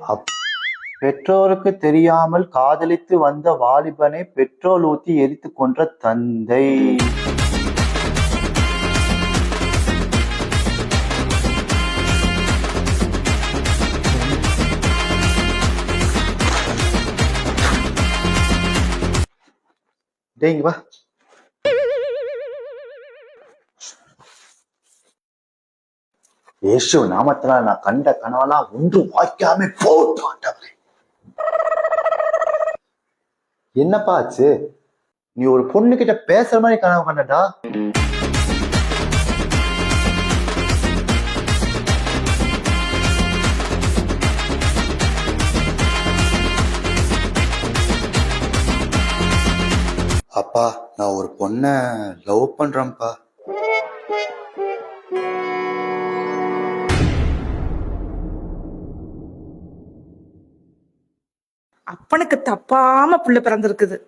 அப்- பெற்றோருக்கு தெரியாமல் காதலித்து வந்த வாலிபனை பெட்ரோல் ஊத்தி எரித்து கொன்ற தந்தை. டேய் இங்க வா. இயேசு நாமத்தினால நான் கண்ட கனவெல்லாம் ஒன்று வாய்க்காம போட்டு ஆண்டவரே. என்னப்பா ஆச்சு? நீ ஒரு பொண்ணு கிட்ட பேசுற மாதிரி கனவு கண்டடா. அப்பா நான் ஒரு பொண்ண லவ் பண்றேன்ப்பா. அப்பனுக்கு தப்பாம புள்ள பிறந்திருக்குது.